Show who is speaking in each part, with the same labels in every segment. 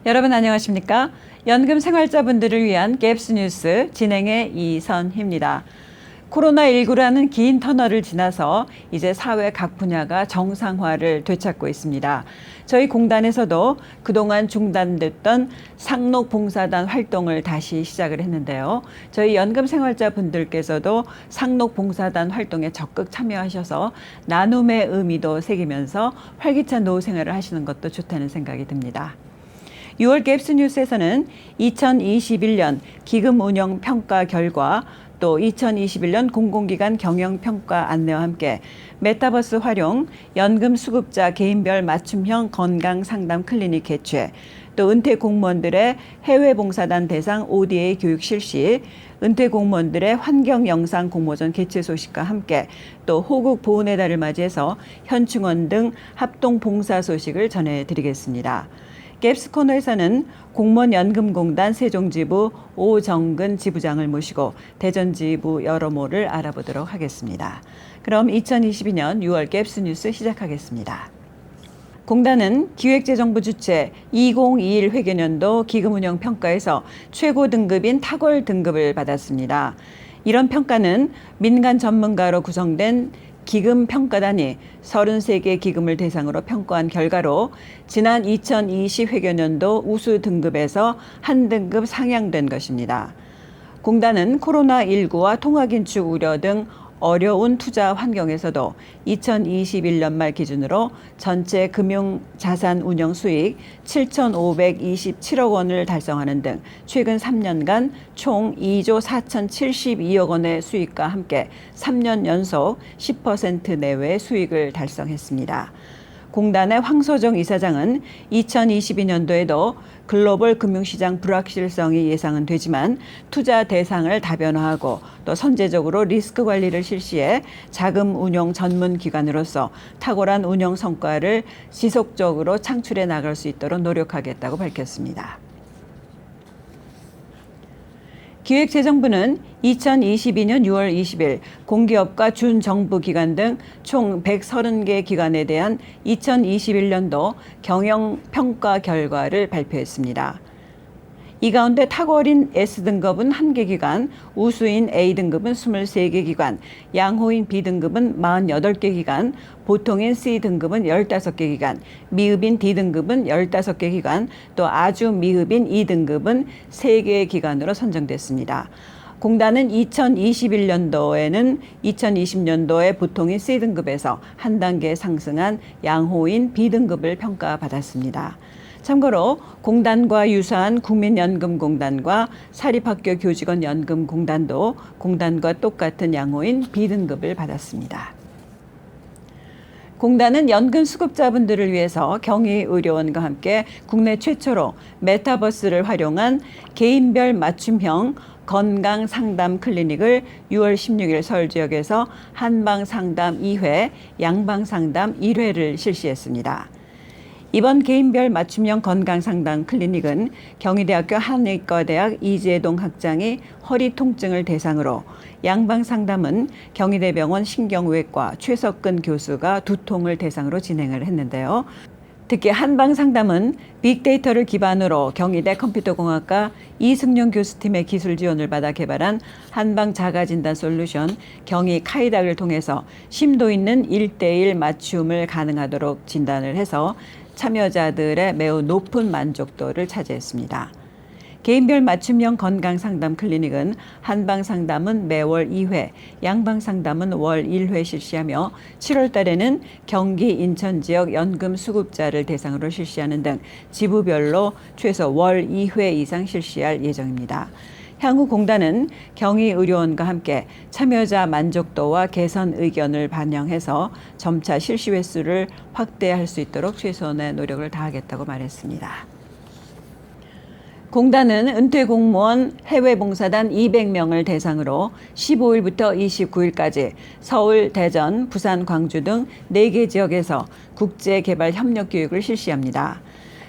Speaker 1: 여러분 안녕하십니까? 연금 생활자분들을 위한 갭스 뉴스 진행의 이선희입니다. 코로나19라는 긴 터널을 지나서 이제 사회 각 분야가 정상화를 되찾고 있습니다. 저희 공단에서도 그동안 중단됐던 상록봉사단 활동을 다시 시작을 했는데요. 저희 연금생활자분들께서도 상록봉사단 활동에 적극 참여하셔서 나눔의 의미도 새기면서 활기찬 노후 생활을 하시는 것도 좋다는 생각이 듭니다. 6월 갭스 뉴스에서는 2021년 기금 운영 평가 결과 또 2021년 공공기관 경영평가 안내와 함께 메타버스 활용, 연금 수급자 개인별 맞춤형 건강상담 클리닉 개최, 또 은퇴 공무원들의 해외봉사단 대상 ODA 교육 실시, 은퇴 공무원들의 환경 영상 공모전 개최 소식과 함께 또 호국 보훈의 달을 맞이해서 현충원 등 합동 봉사 소식을 전해드리겠습니다. 갭스 코너에서는 공무원연금공단 세종지부 오정근 지부장을 모시고 대전지부 여러모를 알아보도록 하겠습니다. 그럼 2022년 6월 갭스 뉴스 시작하겠습니다. 공단은 기획재정부 주최 2021 회계년도 기금운영 평가에서 최고 등급인 탁월 등급을 받았습니다. 이런 평가는 민간 전문가로 구성된 기금 평가단이 33개 기금을 대상으로 평가한 결과로 지난 2020 회계년도 우수 등급에서 한 등급 상향된 것입니다. 공단은 코로나19와 통화긴축 우려 등 어려운 투자 환경에서도 2021년 말 기준으로 전체 금융자산 운영 수익 7,527억 원을 달성하는 등 최근 3년간 총 2조 4,072억 원의 수익과 함께 3년 연속 10% 내외의 수익을 달성했습니다. 공단의 황소정 이사장은 2022년도에도 글로벌 금융시장 불확실성이 예상은 되지만 투자 대상을 다변화하고 또 선제적으로 리스크 관리를 실시해 자금 운용 전문 기관으로서 탁월한 운영 성과를 지속적으로 창출해 나갈 수 있도록 노력하겠다고 밝혔습니다. 기획재정부는 2022년 6월 20일 공기업과 준정부기관 등 총 130개 기관에 대한 2021년도 경영평가 결과를 발표했습니다. 이 가운데 탁월인 S등급은 1개 기관, 우수인 A등급은 23개 기관, 양호인 B등급은 48개 기관, 보통인 C등급은 15개 기관, 미흡인 D등급은 15개 기관, 또 아주 미흡인 E등급은 3개 기관으로 선정됐습니다. 공단은 2021년도에는 2020년도에 보통인 C등급에서 한 단계 상승한 양호인 B등급을 평가받았습니다. 참고로 공단과 유사한 국민연금공단과 사립학교 교직원 연금공단도 공단과 똑같은 양호인 B등급을 받았습니다. 공단은 연금 수급자분들을 위해서 경희의료원과 함께 국내 최초로 메타버스를 활용한 개인별 맞춤형 건강상담 클리닉을 6월 16일 서울 지역에서 한방상담 2회, 양방상담 1회를 실시했습니다. 이번 개인별 맞춤형 건강상담 클리닉은 경희대학교 한의과대학 이재동 학장이 허리 통증을 대상으로, 양방상담은 경희대병원 신경외과 최석근 교수가 두통을 대상으로 진행을 했는데요. 특히 한방상담은 빅데이터를 기반으로 경희대 컴퓨터공학과 이승용 교수팀의 기술 지원을 받아 개발한 한방자가진단 솔루션 경희 카이닥을 통해서 심도 있는 1:1 맞춤을 가능하도록 진단을 해서 참여자들의 매우 높은 만족도를 차지했습니다. 개인별 맞춤형 건강상담 클리닉은 한방상담은 매월 2회, 양방상담은 월 1회 실시하며 7월 달에는 경기, 인천 지역 연금 수급자를 대상으로 실시하는 등 지부별로 최소 월 2회 이상 실시할 예정입니다. 향후 공단은 경희의료원과 함께 참여자 만족도와 개선 의견을 반영해서 점차 실시 횟수를 확대할 수 있도록 최선의 노력을 다하겠다고 말했습니다. 공단은 은퇴 공무원 해외봉사단 200명을 대상으로 15일부터 29일까지 서울, 대전, 부산, 광주 등 4개 지역에서 국제개발 협력 교육을 실시합니다.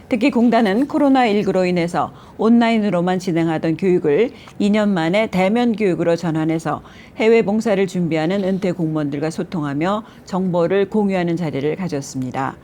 Speaker 1: 특히 공단은 코로나19로 인해서 온라인으로만 진행하던 교육을 2년 만에 대면 교육으로 전환해서 해외 봉사를 준비하는 은퇴 공무원들과 소통하며 정보를 공유하는 자리를 가졌습니다.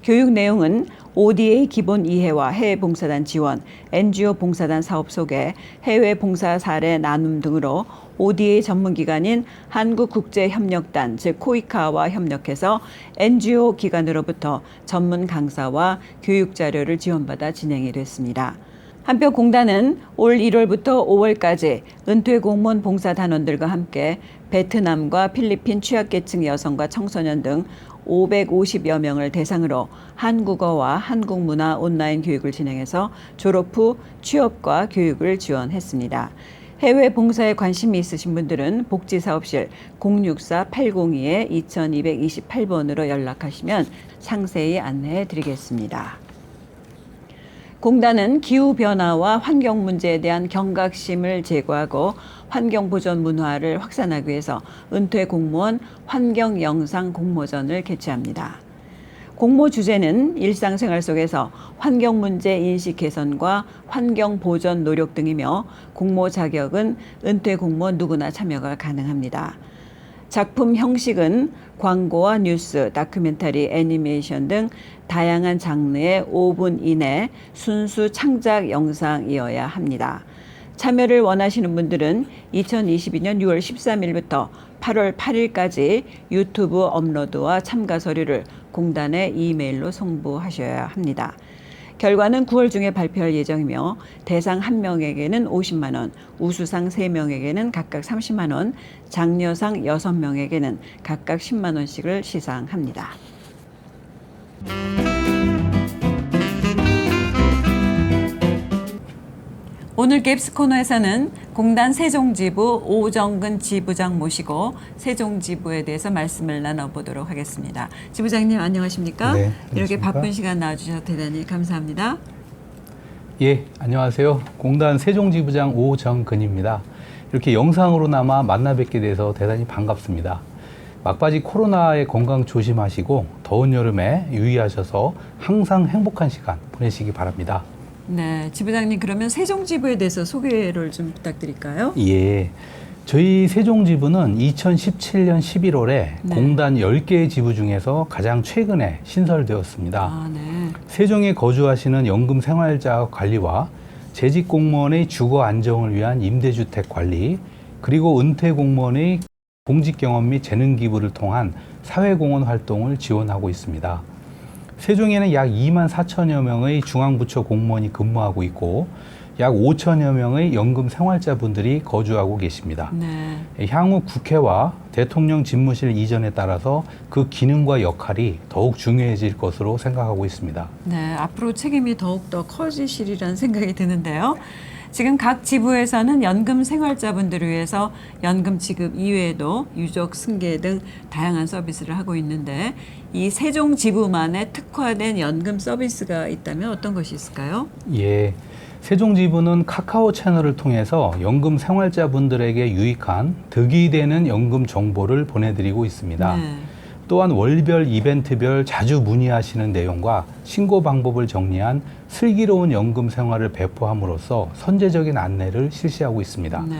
Speaker 1: 교육 내용은 ODA 기본 이해와 해외 봉사단 지원, NGO 봉사단 사업 소개, 해외 봉사 사례 나눔 등으로 ODA 전문기관인 한국국제협력단, 즉 코이카와 협력해서 NGO 기관으로부터 전문 강사와 교육 자료를 지원받아 진행이 됐습니다. 한편 공단은 올 1월부터 5월까지 은퇴 공무원 봉사단원들과 함께 베트남과 필리핀 취약계층 여성과 청소년 등 550여 명을 대상으로 한국어와 한국문화 온라인 교육을 진행해서 졸업 후 취업과 교육을 지원했습니다. 해외 봉사에 관심이 있으신 분들은 복지사업실 064-802-2228번으로 연락하시면 상세히 안내해 드리겠습니다. 공단은 기후변화와 환경 문제에 대한 경각심을 제고하고 환경보전 문화를 확산하기 위해서 은퇴 공무원 환경영상 공모전을 개최합니다. 공모 주제는 일상생활 속에서 환경 문제 인식 개선과 환경 보전 노력 등이며 공모 자격은 은퇴 공무원 누구나 참여가 가능합니다. 작품 형식은 광고와 뉴스, 다큐멘터리, 애니메이션 등 다양한 장르의 5분 이내 순수 창작 영상이어야 합니다. 참여를 원하시는 분들은 2022년 6월 13일부터 8월 8일까지 유튜브 업로드와 참가 서류를 공단에 이메일로 송부하셔야 합니다. 결과는 9월 중에 발표할 예정이며 대상 1명에게는 50만 원, 우수상 3명에게는 각각 30만 원, 장려상 6명에게는 각각 10만 원씩을 시상합니다. 오늘 갭스 코너에서는 공단 세종지부 오정근 지부장 모시고 세종지부에 대해서 말씀을 나눠보도록 하겠습니다. 지부장님 안녕하십니까?
Speaker 2: 네,
Speaker 1: 이렇게 바쁜 시간 나와주셔서 대단히 감사합니다.
Speaker 2: 예, 안녕하세요. 공단 세종지부장 오정근입니다. 이렇게 영상으로나마 만나 뵙게 돼서 대단히 반갑습니다. 막바지 코로나에 건강 조심하시고 더운 여름에 유의하셔서 항상 행복한 시간 보내시기 바랍니다.
Speaker 1: 네, 지부장님 그러면 세종지부에 대해서 소개를 좀 부탁드릴까요?
Speaker 2: 예, 저희 세종지부는 2017년 11월에
Speaker 1: 네.
Speaker 2: 공단 10개의 지부 중에서 가장 최근에 신설되었습니다.
Speaker 1: 아, 네.
Speaker 2: 세종에 거주하시는 연금 생활자 관리와 재직 공무원의 주거 안정을 위한 임대주택 관리, 그리고 은퇴 공무원의 공직 경험 및 재능 기부를 통한 사회공헌 활동을 지원하고 있습니다. 세종에는 약 2만 4천여 명의 중앙부처 공무원이 근무하고 있고 약 5천여 명의 연금 생활자분들이 거주하고 계십니다.
Speaker 1: 네.
Speaker 2: 향후 국회와 대통령 집무실 이전에 따라서 그 기능과 역할이 더욱 중요해질 것으로 생각하고 있습니다.
Speaker 1: 네, 앞으로 책임이 더욱더 커지시리라는 생각이 드는데요. 지금 각 지부에서는 연금 생활자분들을 위해서 연금 지급 이외에도 유족 승계 등 다양한 서비스를 하고 있는데 이 세종 지부만의 특화된 연금 서비스가 있다면 어떤 것이 있을까요?
Speaker 2: 예, 세종지부는 카카오 채널을 통해서 연금 생활자분들에게 유익한 득이 되는 연금 정보를 보내드리고 있습니다.
Speaker 1: 네.
Speaker 2: 또한 월별, 이벤트별 자주 문의하시는 내용과 신고 방법을 정리한 슬기로운 연금 생활을 배포함으로써 선제적인 안내를 실시하고 있습니다.
Speaker 1: 네.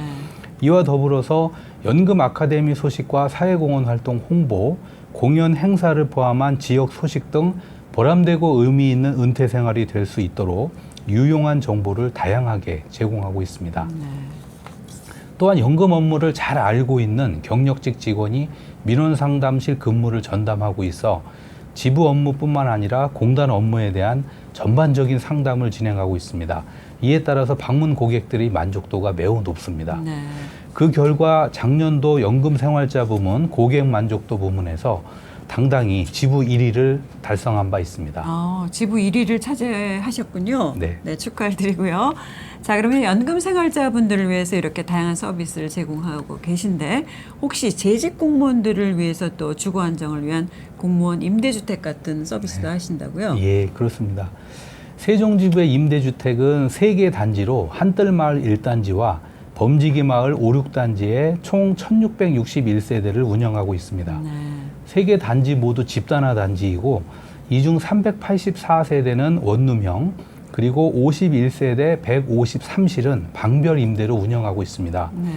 Speaker 2: 이와 더불어서 연금 아카데미 소식과 사회공헌 활동 홍보, 공연 행사를 포함한 지역 소식 등 보람되고 의미 있는 은퇴 생활이 될 수 있도록 유용한 정보를 다양하게 제공하고 있습니다.
Speaker 1: 네.
Speaker 2: 또한 연금 업무를 잘 알고 있는 경력직 직원이 민원상담실 근무를 전담하고 있어 지부 업무뿐만 아니라 공단 업무에 대한 전반적인 상담을 진행하고 있습니다. 이에 따라서 방문 고객들의 만족도가 매우 높습니다.
Speaker 1: 네.
Speaker 2: 그 결과 작년도 연금생활자 부문 고객 만족도 부문에서 당당히 지부 1위를 달성한 바 있습니다.
Speaker 1: 지부 1위를 차지하셨군요.
Speaker 2: 네.
Speaker 1: 네, 축하를 드리고요. 자, 그러면 연금 생활자분들을 위해서 이렇게 다양한 서비스를 제공하고 계신데 혹시 재직 공무원들을 위해서 또 주거 안정을 위한 공무원 임대주택 같은 서비스도 하신다고요?
Speaker 2: 예, 그렇습니다. 세종지부의 임대주택은 3개 단지로 한뜰마을 1단지와 범지기 마을 5, 6단지에 총 1661세대를 운영하고 있습니다.
Speaker 1: 네.
Speaker 2: 3개 단지 모두 집단화 단지이고 이 중 384세대는 원룸형, 그리고 51세대 153실은 방별 임대로 운영하고 있습니다.
Speaker 1: 네.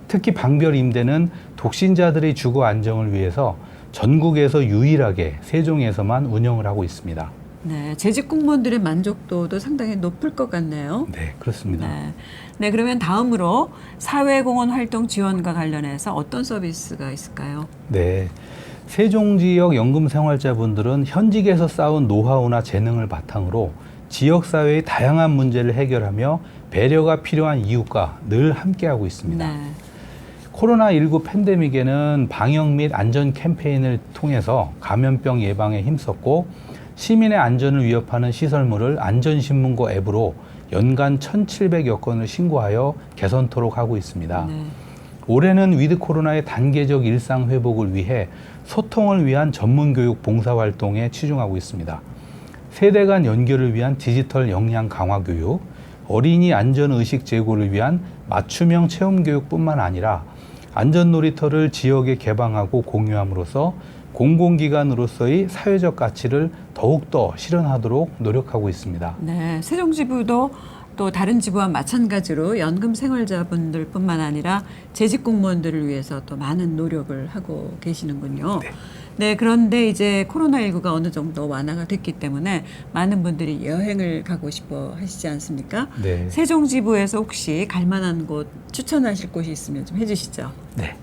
Speaker 2: 특히 방별 임대는 독신자들의 주거 안정을 위해서 전국에서 유일하게 세종에서만 운영을 하고 있습니다.
Speaker 1: 네, 재직 공무원들의 만족도도 상당히 높을 것 같네요.
Speaker 2: 네, 그렇습니다.
Speaker 1: 네. 네, 그러면 다음으로 사회공헌 활동 지원과 관련해서 어떤 서비스가 있을까요?
Speaker 2: 네. 세종 지역 연금생활자분들은 현직에서 쌓은 노하우나 재능을 바탕으로 지역사회의 다양한 문제를 해결하며 배려가 필요한 이웃과 늘 함께하고 있습니다.
Speaker 1: 네.
Speaker 2: 코로나19 팬데믹에는 방역 및 안전 캠페인을 통해서 감염병 예방에 힘썼고 시민의 안전을 위협하는 시설물을 안전신문고 앱으로 연간 1,700여 건을 신고하여 개선토록 하고 있습니다.
Speaker 1: 네.
Speaker 2: 올해는 위드 코로나의 단계적 일상 회복을 위해 소통을 위한 전문교육 봉사활동에 치중하고 있습니다. 세대 간 연결을 위한 디지털 역량 강화 교육, 어린이 안전의식 제고를 위한 맞춤형 체험교육뿐만 아니라 안전놀이터를 지역에 개방하고 공유함으로써 공공기관으로서의 사회적 가치를 더욱더 실현하도록 노력하고 있습니다.
Speaker 1: 네, 세종지부도 또 다른 지부와 마찬가지로 연금 생활자분들뿐만 아니라 재직 공무원들을 위해서 또 많은 노력을 하고 계시는군요.
Speaker 2: 네.
Speaker 1: 네, 그런데 이제 코로나19가 어느 정도 완화가 됐기 때문에 많은 분들이 여행을 가고 싶어 하시지 않습니까?
Speaker 2: 네.
Speaker 1: 세종지부에서 혹시 갈 만한 곳 추천하실 곳이 있으면 좀 해주시죠.
Speaker 2: 네.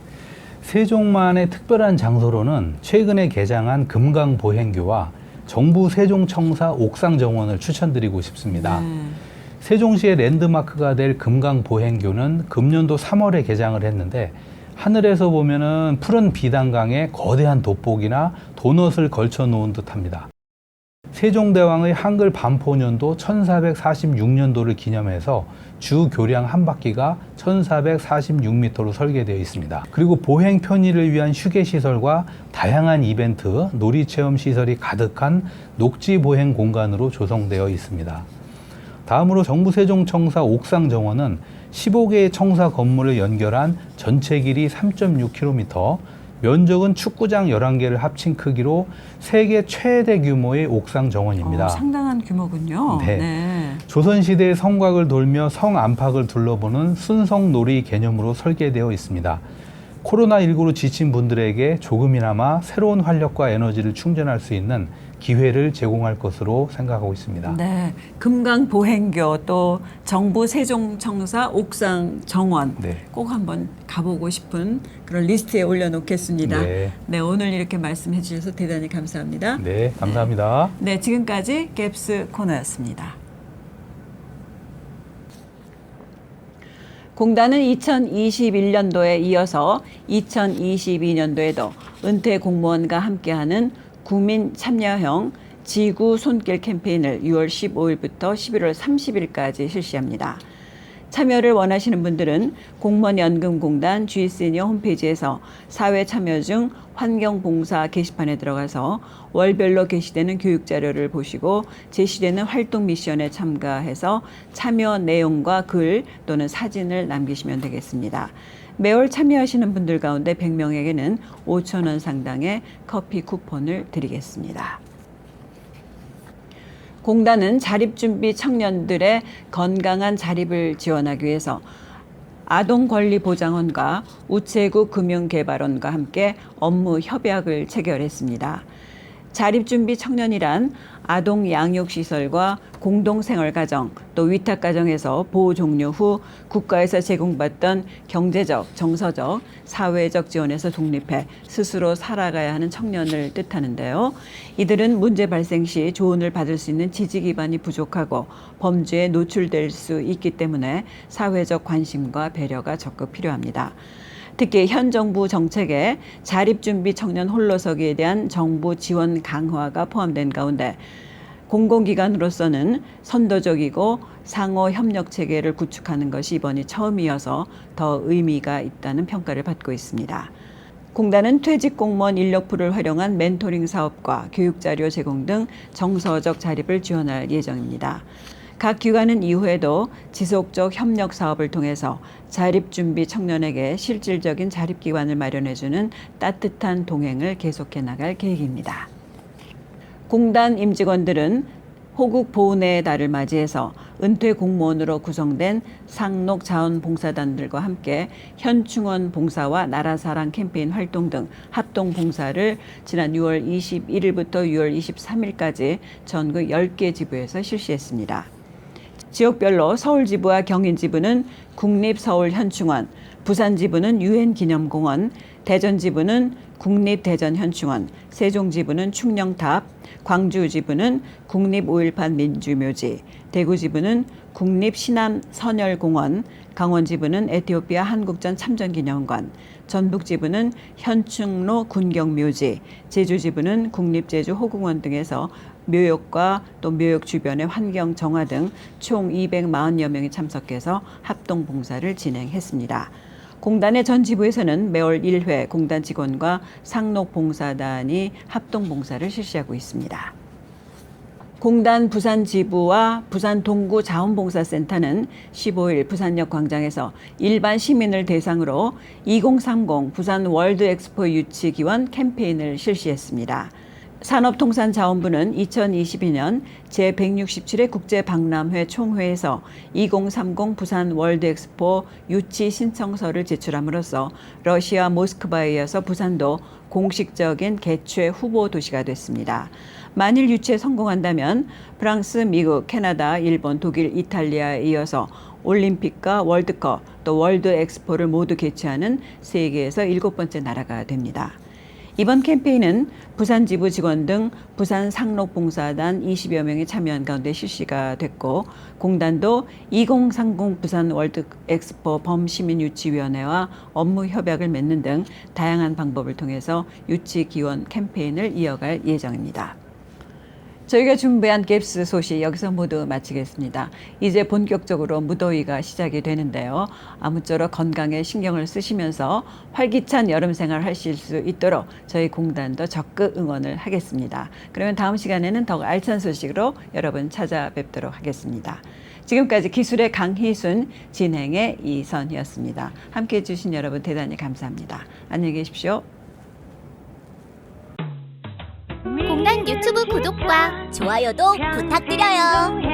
Speaker 2: 세종만의 특별한 장소로는 최근에 개장한 금강보행교와 정부 세종청사 옥상정원을 추천드리고 싶습니다.
Speaker 1: 네.
Speaker 2: 세종시의 랜드마크가 될 금강보행교는 금년도 3월에 개장을 했는데 하늘에서 보면은 푸른 비단강에 거대한 돋보기나 도넛을 걸쳐 놓은 듯합니다. 세종대왕의 한글 반포년도 1446년도를 기념해서 주 교량 한 바퀴가 1446m로 설계되어 있습니다. 그리고 보행 편의를 위한 휴게시설과 다양한 이벤트, 놀이체험 시설이 가득한 녹지 보행 공간으로 조성되어 있습니다. 다음으로 정부 세종청사 옥상정원은 15개의 청사 건물을 연결한 전체 길이 3.6km, 면적은 축구장 11개를 합친 크기로 세계 최대 규모의 옥상 정원입니다.
Speaker 1: 상당한 규모군요.
Speaker 2: 네.
Speaker 1: 네.
Speaker 2: 조선시대의 성곽을 돌며 성 안팎을 둘러보는 순성놀이 개념으로 설계되어 있습니다. 코로나19로 지친 분들에게 조금이나마 새로운 활력과 에너지를 충전할 수 있는 기회를 제공할 것으로 생각하고 있습니다.
Speaker 1: 네, 금강보행교 또 정부 세종청사 옥상 정원
Speaker 2: 네.
Speaker 1: 꼭 한번 가보고 싶은 그런 리스트에 올려놓겠습니다.
Speaker 2: 네.
Speaker 1: 네, 오늘 이렇게 말씀해 주셔서 대단히 감사합니다.
Speaker 2: 네, 감사합니다.
Speaker 1: 네, 지금까지 갭스 코너였습니다. 공단은 2021년도에 이어서 2022년도에도 은퇴 공무원과 함께하는 국민 참여형 지구 손길 캠페인을 6월 15일부터 11월 30일까지 실시합니다. 참여를 원하시는 분들은 공무원연금공단 G시니어 홈페이지에서 사회 참여 중 환경봉사 게시판에 들어가서 월별로 게시되는 교육자료를 보시고 제시되는 활동 미션에 참가해서 참여 내용과 글 또는 사진을 남기시면 되겠습니다. 매월 참여하시는 분들 가운데 100명에게는 5,000원 상당의 커피 쿠폰을 드리겠습니다. 공단은 자립준비 청년들의 건강한 자립을 지원하기 위해서 아동권리보장원과 우체국 금융개발원과 함께 업무 협약을 체결했습니다. 자립준비 청년이란 아동 양육시설과 공동생활가정 또 위탁가정에서 보호 종료 후 국가에서 제공받던 경제적, 정서적, 사회적 지원에서 독립해 스스로 살아가야 하는 청년을 뜻하는데요. 이들은 문제 발생 시 조언을 받을 수 있는 지지 기반이 부족하고 범죄에 노출될 수 있기 때문에 사회적 관심과 배려가 적극 필요합니다. 특히 현 정부 정책에 자립준비 청년 홀로서기에 대한 정부 지원 강화가 포함된 가운데 공공기관으로서는 선도적이고 상호 협력 체계를 구축하는 것이 이번이 처음이어서 더 의미가 있다는 평가를 받고 있습니다. 공단은 퇴직 공무원 인력풀을 활용한 멘토링 사업과 교육자료 제공 등 정서적 자립을 지원할 예정입니다. 각 기관은 이후에도 지속적 협력 사업을 통해서 자립준비 청년에게 실질적인 자립기관을 마련해주는 따뜻한 동행을 계속해 나갈 계획입니다. 공단 임직원들은 호국 보훈의 달을 맞이해서 은퇴 공무원으로 구성된 상록 자원봉사단들과 함께 현충원 봉사와 나라사랑 캠페인 활동 등 합동 봉사를 지난 6월 21일부터 6월 23일까지 전국 10개 지부에서 실시했습니다. 지역별로 서울지부와 경인지부는 국립서울현충원, 부산지부는 유엔기념공원, 대전지부는 국립대전현충원, 세종지부는 충령탑, 광주지부는 국립5.18 민주묘지, 대구지부는 국립시남선열공원, 강원지부는 에티오피아 한국전 참전기념관, 전북지부는 현충로 군경묘지, 제주지부는 국립제주 호궁원 등에서 묘역과 또 묘역 주변의 환경 정화 등 총 240여 명이 참석해서 합동 봉사를 진행했습니다. 공단의 전 지부에서는 매월 1회 공단 직원과 상록봉사단이 합동 봉사를 실시하고 있습니다. 공단 부산지부와 부산 동구 자원봉사센터는 15일 부산역 광장에서 일반 시민을 대상으로 2030 부산 월드엑스포 유치 기원 캠페인을 실시했습니다. 산업통상자원부는 2022년 제167회 국제박람회 총회에서 2030 부산 월드엑스포 유치 신청서를 제출함으로써 러시아 모스크바에 이어서 부산도 공식적인 개최 후보 도시가 됐습니다. 만일 유치에 성공한다면 프랑스, 미국, 캐나다, 일본, 독일, 이탈리아에 이어서 올림픽과 월드컵 또 월드엑스포를 모두 개최하는 세계에서 7번째 나라가 됩니다. 이번 캠페인은 부산지부 직원 등 부산 상록봉사단 20여 명이 참여한 가운데 실시가 됐고 공단도 2030 부산 월드엑스포 범시민유치위원회와 업무 협약을 맺는 등 다양한 방법을 통해서 유치 기원 캠페인을 이어갈 예정입니다. 저희가 준비한 갭스 소식 여기서 모두 마치겠습니다. 이제 본격적으로 무더위가 시작이 되는데요. 아무쪼록 건강에 신경을 쓰시면서 활기찬 여름 생활 하실 수 있도록 저희 공단도 적극 응원을 하겠습니다. 그러면 다음 시간에는 더욱 알찬 소식으로 여러분 찾아뵙도록 하겠습니다. 지금까지 기술의 강희순, 진행의 이선희였습니다. 함께해 주신 여러분 대단히 감사합니다. 안녕히 계십시오.
Speaker 3: 공단 유튜브 구독과 좋아요도 부탁드려요.